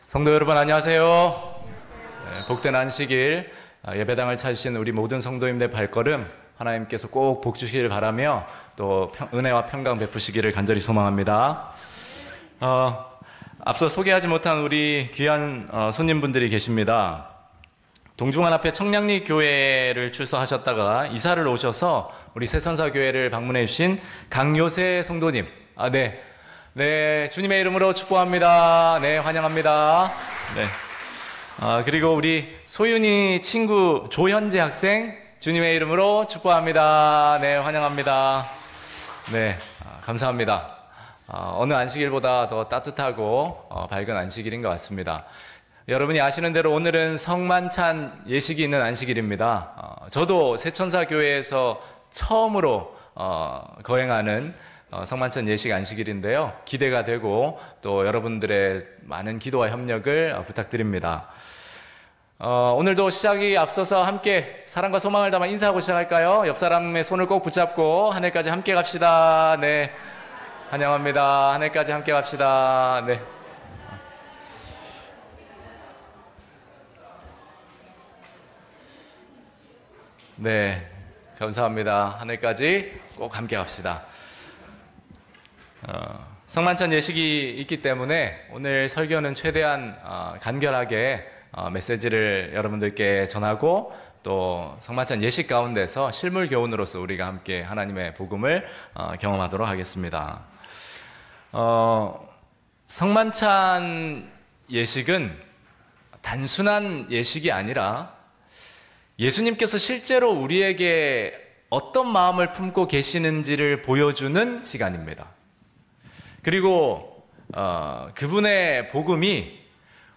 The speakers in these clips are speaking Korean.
성도 여러분 안녕하세요. 네, 복된 안식일 예배당을 찾으신 우리 모든 성도님들 발걸음 하나님께서 꼭 복 주시기를 바라며 또 은혜와 평강 베푸시기를 간절히 소망합니다. 앞서 소개하지 못한 우리 귀한 손님분들이 계십니다. 동중원 앞에 청량리 교회를 출소하셨다가 이사를 오셔서 우리 새선사 교회를 방문해 주신 강요세 성도님. 네, 주님의 이름으로 축복합니다. 네, 환영합니다. 네. 그리고 우리 소윤이 친구 조현재 학생, 주님의 이름으로 축복합니다. 네, 환영합니다. 네, 감사합니다. 어느 안식일보다 더 따뜻하고 밝은 안식일인 것 같습니다. 여러분이 아시는 대로 오늘은 성만찬 예식이 있는 안식일입니다. 저도 새천사 교회에서 처음으로 거행하는 성만찬 예식 안식일인데요. 기대가 되고 또 여러분들의 많은 기도와 협력을 부탁드립니다. 오늘도 시작이 앞서서 함께 사랑과 소망을 담아 인사하고 시작할까요? 옆 사람의 손을 꼭 붙잡고 하늘까지 함께 갑시다. 네, 환영합니다. 하늘까지 함께 갑시다. 네. 네, 감사합니다. 하늘까지 꼭 함께 갑시다. 성만찬 예식이 있기 때문에 오늘 설교는 최대한 간결하게 메시지를 여러분들께 전하고 또 성만찬 예식 가운데서 실물 교훈으로서 우리가 함께 하나님의 복음을 경험하도록 하겠습니다. 성만찬 예식은 단순한 예식이 아니라 예수님께서 실제로 우리에게 어떤 마음을 품고 계시는지를 보여주는 시간입니다. 그리고 그분의 복음이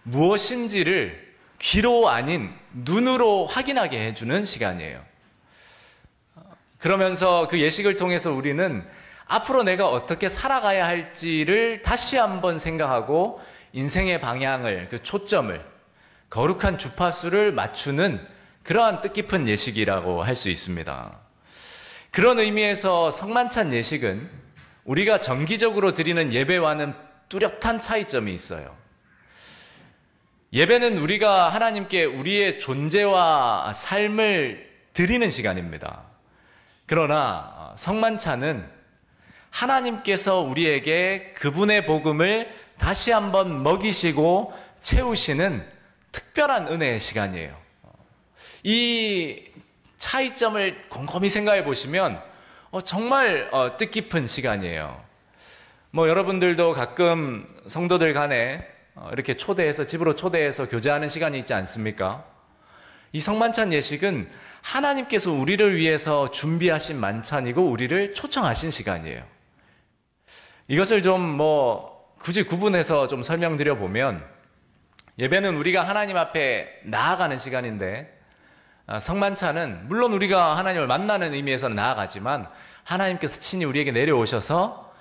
무엇인지를 귀로 아닌 눈으로 확인하게 해주는 시간이에요. 그러면서 그 예식을 통해서 우리는 앞으로 내가 어떻게 살아가야 할지를 다시 한번 생각하고 인생의 방향을, 그 초점을, 거룩한 주파수를 맞추는 그러한 뜻깊은 예식이라고 할 수 있습니다. 그런 의미에서 성만찬 예식은 우리가 정기적으로 드리는 예배와는 뚜렷한 차이점이 있어요. 예배는 우리가 하나님께 우리의 존재와 삶을 드리는 시간입니다. 그러나 성만찬은 하나님께서 우리에게 그분의 복음을 다시 한번 먹이시고 채우시는 특별한 은혜의 시간이에요. 이 차이점을 곰곰이 생각해 보시면 정말 뜻깊은 시간이에요. 여러분들도 가끔 성도들 간에 이렇게 집으로 초대해서 교제하는 시간이 있지 않습니까? 이 성만찬 예식은 하나님께서 우리를 위해서 준비하신 만찬이고 우리를 초청하신 시간이에요. 이것을 좀 굳이 구분해서 좀 설명드려 보면 예배는 우리가 하나님 앞에 나아가는 시간인데 성만찬은 물론 우리가 하나님을 만나는 의미에서는 나아가지만 하나님께서 친히 우리에게 내려오셔서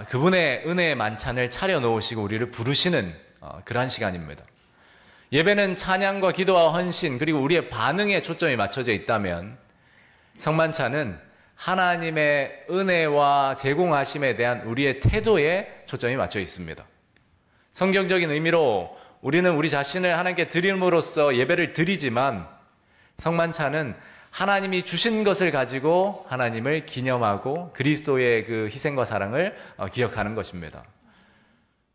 그분의 은혜의 만찬을 차려놓으시고 우리를 부르시는 그러한 시간입니다. 예배는 찬양과 기도와 헌신 그리고 우리의 반응에 초점이 맞춰져 있다면 성만찬은 하나님의 은혜와 제공하심에 대한 우리의 태도에 초점이 맞춰 있습니다. 성경적인 의미로 우리는 우리 자신을 하나님께 드림으로써 예배를 드리지만 성만찬은 하나님이 주신 것을 가지고 하나님을 기념하고 그리스도의 그 희생과 사랑을 기억하는 것입니다.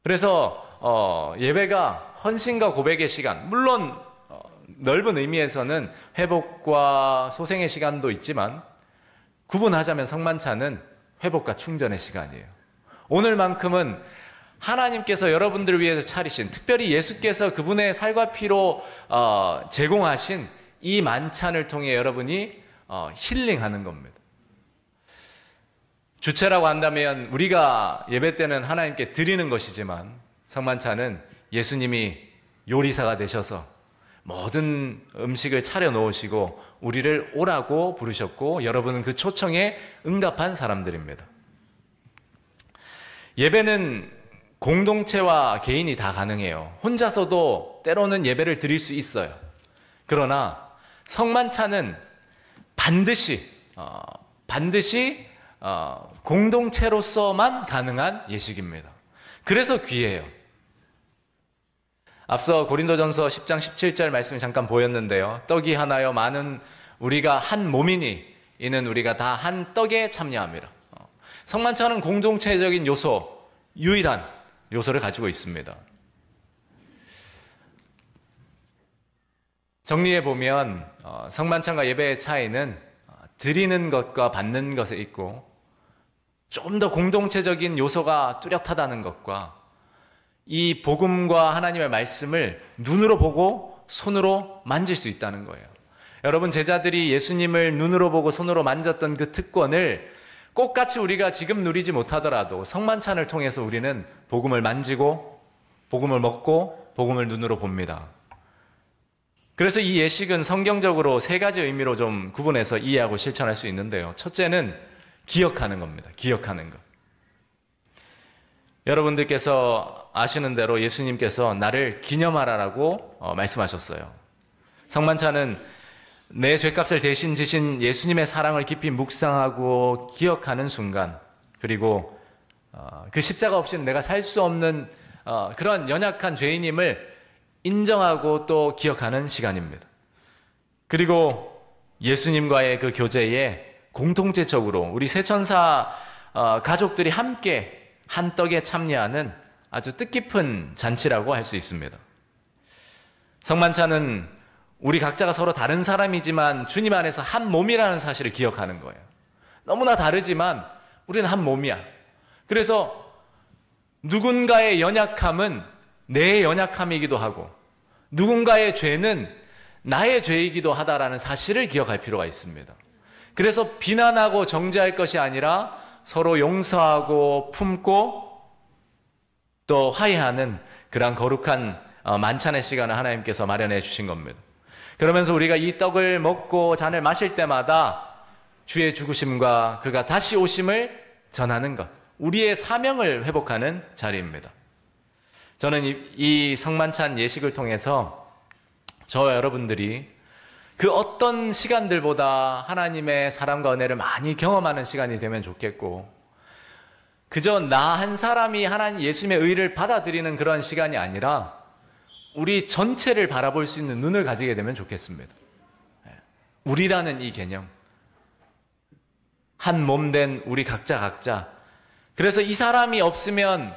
그래서 예배가 헌신과 고백의 시간, 물론 넓은 의미에서는 회복과 소생의 시간도 있지만 구분하자면 성만찬은 회복과 충전의 시간이에요. 오늘만큼은 하나님께서 여러분들을 위해서 차리신, 특별히 예수께서 그분의 살과 피로 제공하신 이 만찬을 통해 여러분이 힐링하는 겁니다. 주체라고 한다면 우리가 예배 때는 하나님께 드리는 것이지만 성만찬은 예수님이 요리사가 되셔서 모든 음식을 차려놓으시고 우리를 오라고 부르셨고 여러분은 그 초청에 응답한 사람들입니다. 예배는 공동체와 개인이 다 가능해요. 혼자서도 때로는 예배를 드릴 수 있어요. 그러나 성만찬은 반드시 공동체로서만 가능한 예식입니다. 그래서 귀해요. 앞서 고린도전서 10장 17절 말씀이 잠깐 보였는데요. 떡이 하나여 많은 우리가 한 몸이니 이는 우리가 다 한 떡에 참여함이라. 성만찬은 공동체적인 요소, 유일한 요소를 가지고 있습니다. 정리해 보면 성만찬과 예배의 차이는 드리는 것과 받는 것에 있고, 좀 더 공동체적인 요소가 뚜렷하다는 것과 이 복음과 하나님의 말씀을 눈으로 보고 손으로 만질 수 있다는 거예요. 여러분, 제자들이 예수님을 눈으로 보고 손으로 만졌던 그 특권을 똑같이 우리가 지금 누리지 못하더라도 성만찬을 통해서 우리는 복음을 만지고 복음을 먹고 복음을 눈으로 봅니다. 그래서 이 예식은 성경적으로 세 가지 의미로 좀 구분해서 이해하고 실천할 수 있는데요. 첫째는 기억하는 겁니다. 기억하는 것. 여러분들께서 아시는 대로 예수님께서 나를 기념하라라고 말씀하셨어요. 성만찬은 내 죄값을 대신 지신 예수님의 사랑을 깊이 묵상하고 기억하는 순간, 그리고 그 십자가 없이는 내가 살 수 없는 그런 연약한 죄인임을 인정하고 또 기억하는 시간입니다. 그리고 예수님과의 그 교제에 공동체적으로 우리 세천사 가족들이 함께 한 떡에 참여하는 아주 뜻깊은 잔치라고 할 수 있습니다. 성만찬은 우리 각자가 서로 다른 사람이지만 주님 안에서 한 몸이라는 사실을 기억하는 거예요. 너무나 다르지만 우리는 한 몸이야. 그래서 누군가의 연약함은 내 연약함이기도 하고 누군가의 죄는 나의 죄이기도 하다라는 사실을 기억할 필요가 있습니다. 그래서 비난하고 정죄할 것이 아니라 서로 용서하고 품고 또 화해하는 그러한 거룩한 만찬의 시간을 하나님께서 마련해 주신 겁니다. 그러면서 우리가 이 떡을 먹고 잔을 마실 때마다 주의 죽으심과 그가 다시 오심을 전하는 것, 우리의 사명을 회복하는 자리입니다. 저는 이 성만찬 예식을 통해서 저와 여러분들이 그 어떤 시간들보다 하나님의 사랑과 은혜를 많이 경험하는 시간이 되면 좋겠고, 그저 나 한 사람이 하나님 예수님의 의를 받아들이는 그런 시간이 아니라 우리 전체를 바라볼 수 있는 눈을 가지게 되면 좋겠습니다. 우리라는 이 개념, 한 몸 된 우리 각자. 그래서 이 사람이 없으면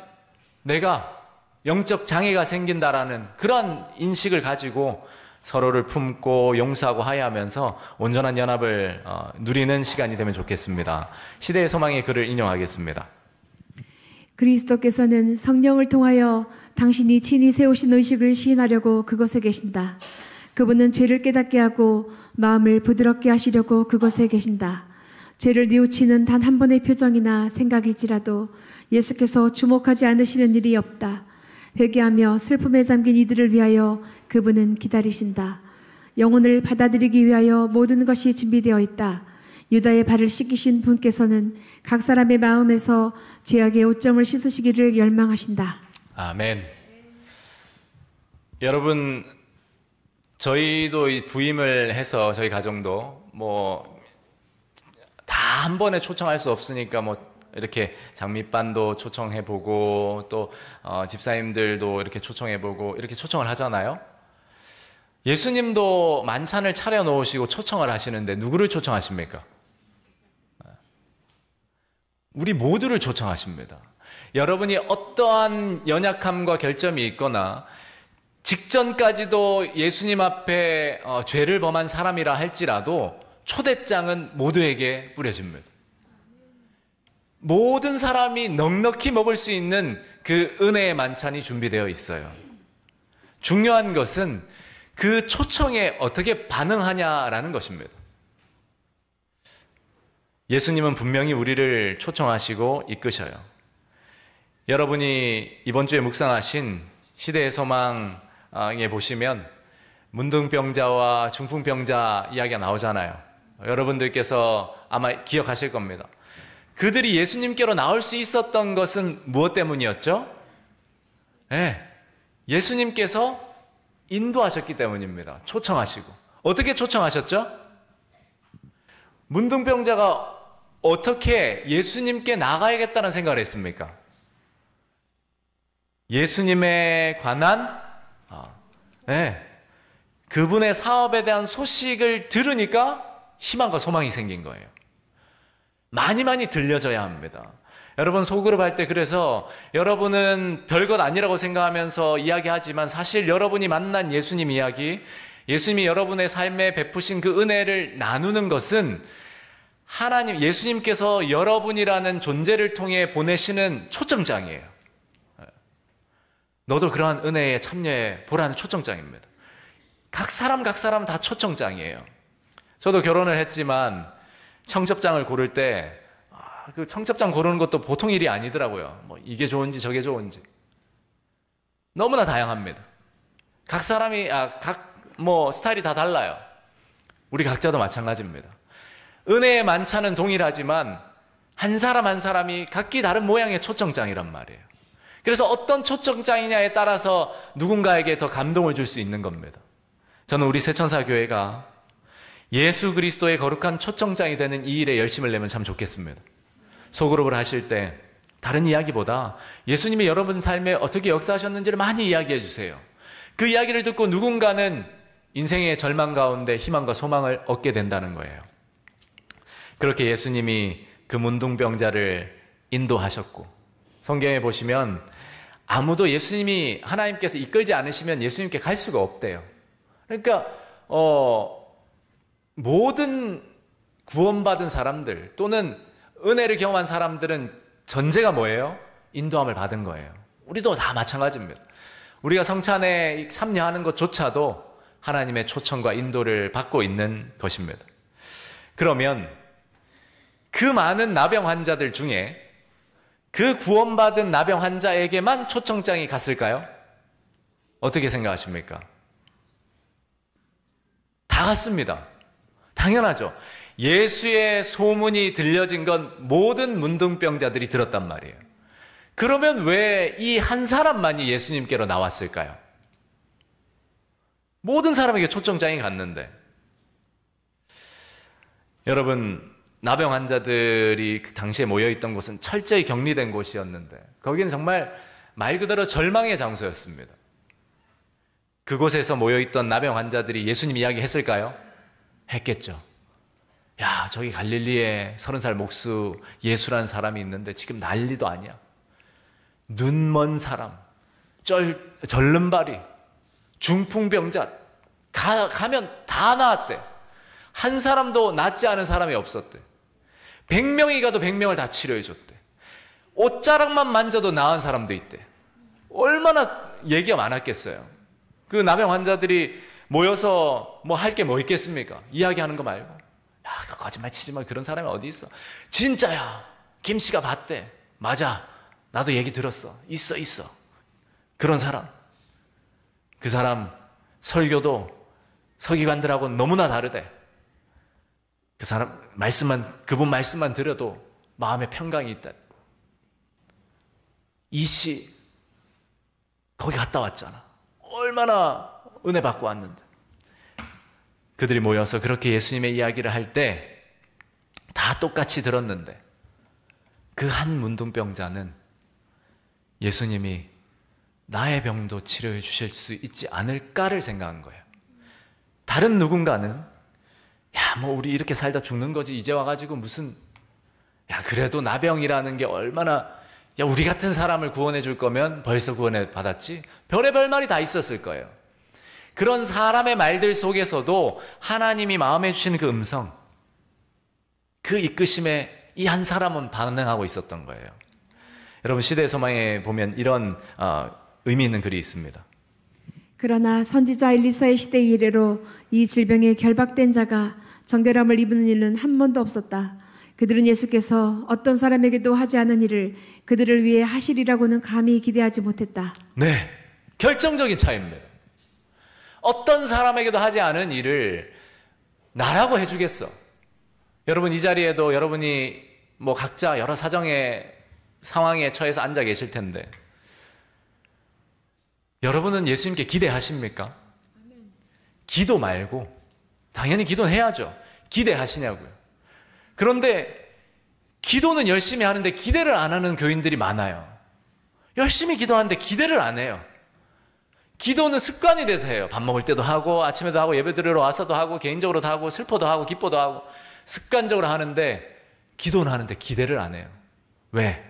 내가 영적 장애가 생긴다라는 그런 인식을 가지고 서로를 품고 용서하고 화해하면서 온전한 연합을 누리는 시간이 되면 좋겠습니다. 시대의 소망의 글을 인용하겠습니다. 그리스도께서는 성령을 통하여 당신이 친히 세우신 의식을 시인하려고 그곳에 계신다. 그분은 죄를 깨닫게 하고 마음을 부드럽게 하시려고 그곳에 계신다. 죄를 뉘우치는 단 한 번의 표정이나 생각일지라도 예수께서 주목하지 않으시는 일이 없다. 회개하며 슬픔에 잠긴 이들을 위하여 그분은 기다리신다. 영혼을 받아들이기 위하여 모든 것이 준비되어 있다. 유다의 발을 씻기신 분께서는 각 사람의 마음에서 죄악의 오점을 씻으시기를 열망하신다. 아멘. 여러분, 저희도 부임을 해서 저희 가정도 다 한 번에 초청할 수 없으니까 이렇게 장미반도 초청해보고 또 집사님들도 이렇게 초청해보고 이렇게 초청을 하잖아요. 예수님도 만찬을 차려놓으시고 초청을 하시는데 누구를 초청하십니까? 우리 모두를 초청하십니다. 여러분이 어떠한 연약함과 결점이 있거나 직전까지도 예수님 앞에 죄를 범한 사람이라 할지라도 초대장은 모두에게 뿌려집니다. 모든 사람이 넉넉히 먹을 수 있는 그 은혜의 만찬이 준비되어 있어요. 중요한 것은 그 초청에 어떻게 반응하냐라는 것입니다. 예수님은 분명히 우리를 초청하시고 이끄셔요. 여러분이 이번 주에 묵상하신 시대의 소망에 보시면 문둥병자와 중풍병자 이야기가 나오잖아요. 여러분들께서 아마 기억하실 겁니다. 그들이 예수님께로 나올 수 있었던 것은 무엇 때문이었죠? 네, 예수님께서 인도하셨기 때문입니다. 초청하시고. 어떻게 초청하셨죠? 문둥병자가 어떻게 예수님께 나가야겠다는 생각을 했습니까? 예수님에 관한 네. 그분의 사업에 대한 소식을 들으니까 희망과 소망이 생긴 거예요. 많이 들려져야 합니다. 여러분, 소그룹 할 때 그래서 여러분은 별것 아니라고 생각하면서 이야기하지만 사실 여러분이 만난 예수님 이야기, 예수님이 여러분의 삶에 베푸신 그 은혜를 나누는 것은 하나님, 예수님께서 여러분이라는 존재를 통해 보내시는 초청장이에요. 너도 그러한 은혜에 참여해 보라는 초청장입니다. 각 사람 다 초청장이에요. 저도 결혼을 했지만 청첩장을 고를 때 그 청첩장 고르는 것도 보통 일이 아니더라고요. 뭐 이게 좋은지 저게 좋은지 너무나 다양합니다. 각 사람이 스타일이 다 달라요. 우리 각자도 마찬가지입니다. 은혜의 만찬은 동일하지만 한 사람 한 사람이 각기 다른 모양의 초청장이란 말이에요. 그래서 어떤 초청장이냐에 따라서 누군가에게 더 감동을 줄 수 있는 겁니다. 저는 우리 새천사교회가 예수 그리스도의 거룩한 초청장이 되는 이 일에 열심을 내면 참 좋겠습니다. 소그룹을 하실 때 다른 이야기보다 예수님이 여러분 삶에 어떻게 역사하셨는지를 많이 이야기해 주세요. 그 이야기를 듣고 누군가는 인생의 절망 가운데 희망과 소망을 얻게 된다는 거예요. 그렇게 예수님이 그 문둥병자를 인도하셨고, 성경에 보시면 아무도 예수님이 하나님께서 이끌지 않으시면 예수님께 갈 수가 없대요. 그러니까 모든 구원받은 사람들 또는 은혜를 경험한 사람들은 전제가 뭐예요? 인도함을 받은 거예요. 우리도 다 마찬가지입니다. 우리가 성찬에 참여하는 것조차도 하나님의 초청과 인도를 받고 있는 것입니다. 그러면 그 많은 나병 환자들 중에 그 구원받은 나병 환자에게만 초청장이 갔을까요? 어떻게 생각하십니까? 다 갔습니다. 당연하죠. 예수의 소문이 들려진 건 모든 문둥병자들이 들었단 말이에요. 그러면 왜 이 한 사람만이 예수님께로 나왔을까요? 모든 사람에게 초청장이 갔는데. 여러분, 나병 환자들이 그 당시에 모여있던 곳은 철저히 격리된 곳이었는데 거기는 정말 말 그대로 절망의 장소였습니다. 그곳에서 모여있던 나병 환자들이 예수님 이야기 했을까요? 했겠죠. 야, 저기 갈릴리에 30살 목수 예수라는 사람이 있는데 지금 난리도 아니야. 눈먼 사람, 절름발이, 중풍병자 가면 다 나았대. 한 사람도 낫지 않은 사람이 없었대. 100명이 가도 100명을 다 치료해 줬대. 옷자락만 만져도 나은 사람도 있대. 얼마나 얘기가 많았겠어요. 그 나병 환자들이 모여서 뭐 할 게 뭐 있겠습니까? 이야기하는 거 말고. 야, 거짓말 치지 마. 그런 사람이 어디 있어? 진짜야. 김 씨가 봤대. 맞아. 나도 얘기 들었어. 있어. 그런 사람. 그 사람 설교도 서기관들하고 너무나 다르대. 그 사람 그분 말씀만 들어도 마음에 평강이 있다. 이 씨 거기 갔다 왔잖아. 얼마나 은혜 받고 왔는데. 그들이 모여서 그렇게 예수님의 이야기를 할 때 다 똑같이 들었는데 그 한 문둥병자는 예수님이 나의 병도 치료해 주실 수 있지 않을까를 생각한 거예요. 다른 누군가는 야, 뭐 우리 이렇게 살다 죽는 거지 이제 와가지고 무슨 야, 그래도 나병이라는 게 얼마나 야, 우리 같은 사람을 구원해 줄 거면 벌써 구원해 받았지? 별의별 말이 다 있었을 거예요. 그런 사람의 말들 속에서도 하나님이 마음에 주시는 그 음성, 그 이끄심에 이 한 사람은 반응하고 있었던 거예요. 여러분, 시대의 소망에 보면 이런 의미 있는 글이 있습니다. 그러나 선지자 엘리사의 시대 이래로 이 질병에 결박된 자가 정결함을 입는 일은 한 번도 없었다. 그들은 예수께서 어떤 사람에게도 하지 않은 일을 그들을 위해 하시리라고는 감히 기대하지 못했다. 네, 결정적인 차이입니다. 어떤 사람에게도 하지 않은 일을 나라고 해주겠어. 여러분, 이 자리에도 여러분이 뭐 각자 여러 상황에 처해서 앉아 계실 텐데 여러분은 예수님께 기대하십니까? 기도 말고 당연히 기도는 해야죠. 기대하시냐고요. 그런데 기도는 열심히 하는데 기대를 안 하는 교인들이 많아요. 열심히 기도하는데 기대를 안 해요. 기도는 습관이 돼서 해요. 밥 먹을 때도 하고 아침에도 하고 예배 드리러 와서도 하고 개인적으로도 하고 슬퍼도 하고 기뻐도 하고 습관적으로 하는데 기도는 하는데 기대를 안 해요. 왜?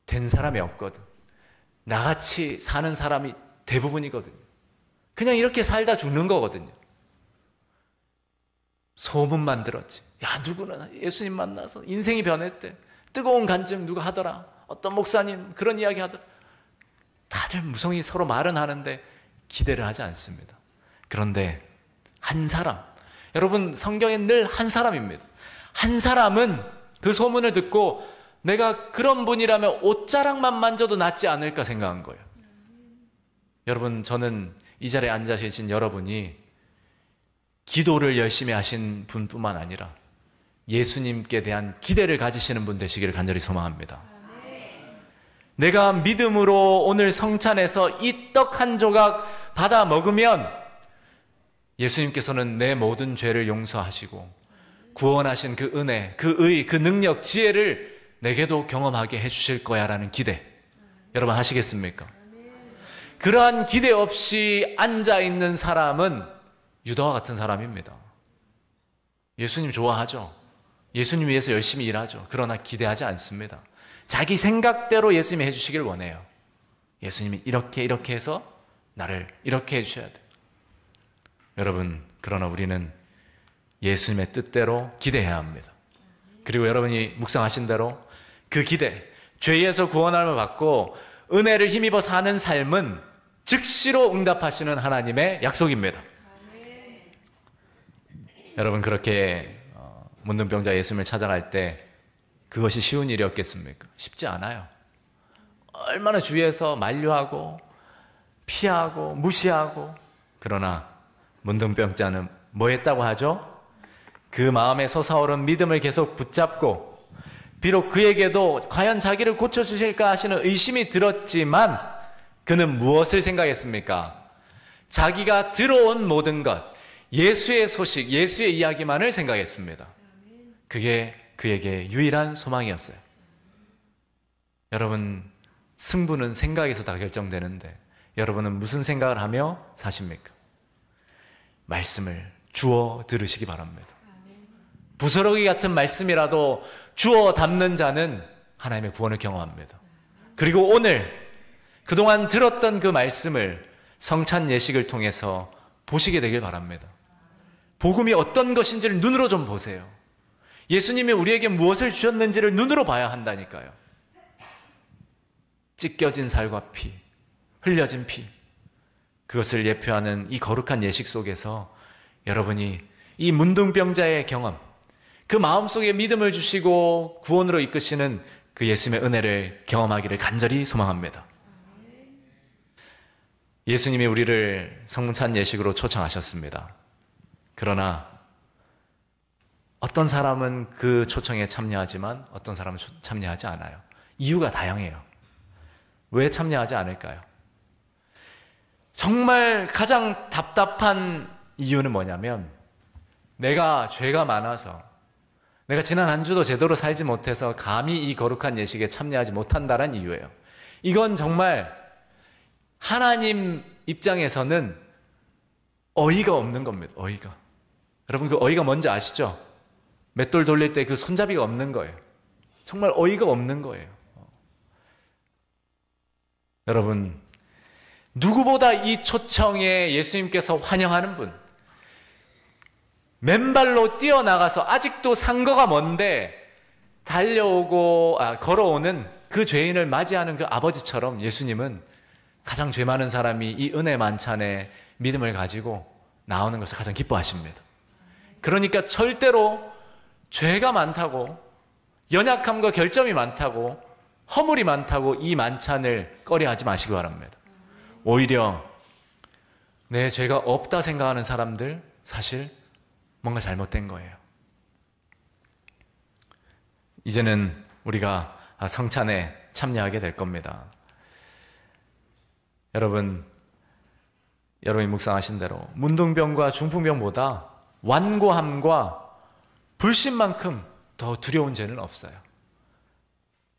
된 사람이 없거든. 나같이 사는 사람이 대부분이거든요. 그냥 이렇게 살다 죽는 거거든요. 소문만 들었지. 야, 누구는 예수님 만나서 인생이 변했대. 뜨거운 간증 누가 하더라. 어떤 목사님 그런 이야기 하더라. 다들 무성히 서로 말은 하는데 기대를 하지 않습니다. 그런데 한 사람, 여러분 성경엔 늘 한 사람입니다. 한 사람은 그 소문을 듣고 내가 그런 분이라면 옷자락만 만져도 낫지 않을까 생각한 거예요. 여러분, 저는 이 자리에 앉아 계신 여러분이 기도를 열심히 하신 분뿐만 아니라 예수님께 대한 기대를 가지시는 분 되시기를 간절히 소망합니다. 내가 믿음으로 오늘 성찬에서 이 떡 한 조각 받아 먹으면 예수님께서는 내 모든 죄를 용서하시고 구원하신 그 은혜, 그 의, 그 능력, 지혜를 내게도 경험하게 해주실 거야 라는 기대, 여러분 하시겠습니까? 그러한 기대 없이 앉아있는 사람은 유다와 같은 사람입니다. 예수님 좋아하죠. 예수님 위해서 열심히 일하죠. 그러나 기대하지 않습니다. 자기 생각대로 예수님이 해주시길 원해요. 예수님이 이렇게 해서 나를 이렇게 해주셔야 돼요. 여러분, 그러나 우리는 예수님의 뜻대로 기대해야 합니다. 그리고 여러분이 묵상하신 대로 그 기대, 죄에서 구원함을 받고 은혜를 힘입어 사는 삶은 즉시로 응답하시는 하나님의 약속입니다. 여러분, 그렇게 문둥병자 예수님을 찾아갈 때 그것이 쉬운 일이었겠습니까? 쉽지 않아요. 얼마나 주위에서 만류하고 피하고 무시하고. 그러나 문둥병자는 뭐 했다고 하죠? 그 마음에 솟아오른 믿음을 계속 붙잡고, 비록 그에게도 과연 자기를 고쳐주실까 하시는 의심이 들었지만 그는 무엇을 생각했습니까? 자기가 들어온 모든 것, 예수의 소식, 예수의 이야기만을 생각했습니다. 그게 그에게 유일한 소망이었어요. 여러분, 승부는 생각에서 다 결정되는데 여러분은 무슨 생각을 하며 사십니까? 말씀을 주워 들으시기 바랍니다. 부스러기 같은 말씀이라도 주워 담는 자는 하나님의 구원을 경험합니다. 그리고 오늘 그동안 들었던 그 말씀을 성찬 예식을 통해서 보시게 되길 바랍니다. 복음이 어떤 것인지를 눈으로 좀 보세요. 예수님이 우리에게 무엇을 주셨는지를 눈으로 봐야 한다니까요. 찢겨진 살과 피, 흘려진 피, 그것을 예표하는 이 거룩한 예식 속에서 여러분이 이 문둥병자의 경험, 그 마음속에 믿음을 주시고 구원으로 이끄시는 그 예수님의 은혜를 경험하기를 간절히 소망합니다. 예수님이 우리를 성찬 예식으로 초청하셨습니다. 그러나 어떤 사람은 그 초청에 참여하지만 어떤 사람은 참여하지 않아요. 이유가 다양해요. 왜 참여하지 않을까요? 정말 가장 답답한 이유는 뭐냐면 내가 죄가 많아서, 내가 지난 한 주도 제대로 살지 못해서 감히 이 거룩한 예식에 참여하지 못한다는 이유예요. 이건 정말 하나님 입장에서는 어이가 없는 겁니다. 어이가. 여러분, 그 어이가 뭔지 아시죠? 맷돌 돌릴 때 그 손잡이가 없는 거예요. 정말 어이가 없는 거예요. 여러분, 누구보다 이 초청에 예수님께서 환영하는 분, 맨발로 뛰어나가서 아직도 상거가 먼데 걸어오는 그 죄인을 맞이하는 그 아버지처럼 예수님은 가장 죄 많은 사람이 이 은혜 만찬에 믿음을 가지고 나오는 것을 가장 기뻐하십니다. 그러니까 절대로 죄가 많다고, 연약함과 결점이 많다고, 허물이 많다고 이 만찬을 꺼려하지 마시기 바랍니다. 오히려 내 죄가 없다 생각하는 사람들, 사실 뭔가 잘못된 거예요. 이제는 우리가 성찬에 참여하게 될 겁니다. 여러분이 묵상하신 대로 문둥병과 중풍병보다 완고함과 불신만큼 더 두려운 죄는 없어요.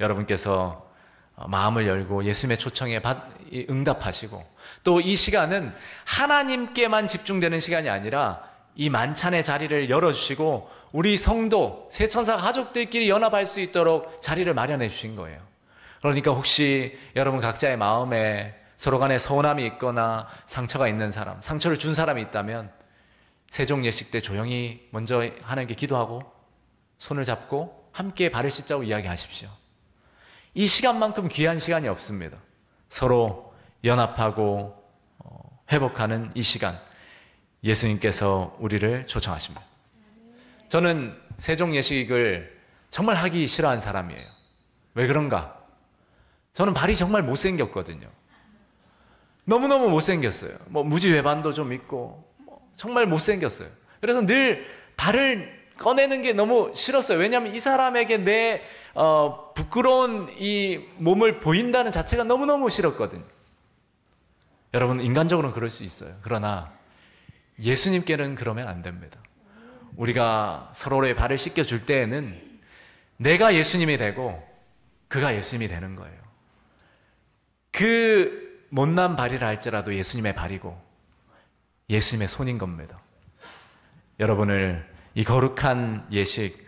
여러분께서 마음을 열고 예수님의 초청에 응답하시고, 또 이 시간은 하나님께만 집중되는 시간이 아니라 이 만찬의 자리를 열어주시고 우리 성도, 새천사 가족들끼리 연합할 수 있도록 자리를 마련해 주신 거예요. 그러니까 혹시 여러분 각자의 마음에 서로 간에 서운함이 있거나 상처가 있는 사람, 상처를 준 사람이 있다면 세종 예식 때 조용히 먼저 하나님께 기도하고 손을 잡고 함께 발을 씻자고 이야기하십시오. 이 시간만큼 귀한 시간이 없습니다. 서로 연합하고 회복하는 이 시간, 예수님께서 우리를 초청하십니다. 저는 세종 예식을 정말 하기 싫어하는 사람이에요. 왜 그런가? 저는 발이 정말 못생겼거든요. 너무너무 못생겼어요. 무지외반도 좀 있고 정말 못생겼어요. 그래서 늘 발을 꺼내는 게 너무 싫었어요. 왜냐하면 이 사람에게 내 부끄러운 이 몸을 보인다는 자체가 너무너무 싫었거든요. 여러분, 인간적으로는 그럴 수 있어요. 그러나 예수님께는 그러면 안 됩니다. 우리가 서로의 발을 씻겨줄 때에는 내가 예수님이 되고 그가 예수님이 되는 거예요. 그 못난 발이라 할지라도 예수님의 발이고 예수님의 손인 겁니다. 여러분을 이 거룩한 예식,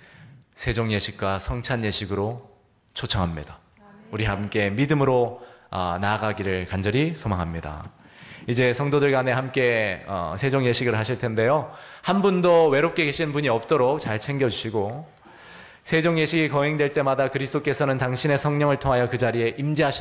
세종 예식과 성찬 예식으로 초청합니다. 우리 함께 믿음으로 나아가기를 간절히 소망합니다. 이제 성도들 간에 함께 세종 예식을 하실 텐데요. 한 분도 외롭게 계신 분이 없도록 잘 챙겨주시고, 세종 예식이 거행될 때마다 그리스도께서는 당신의 성령을 통하여 그 자리에 임재하시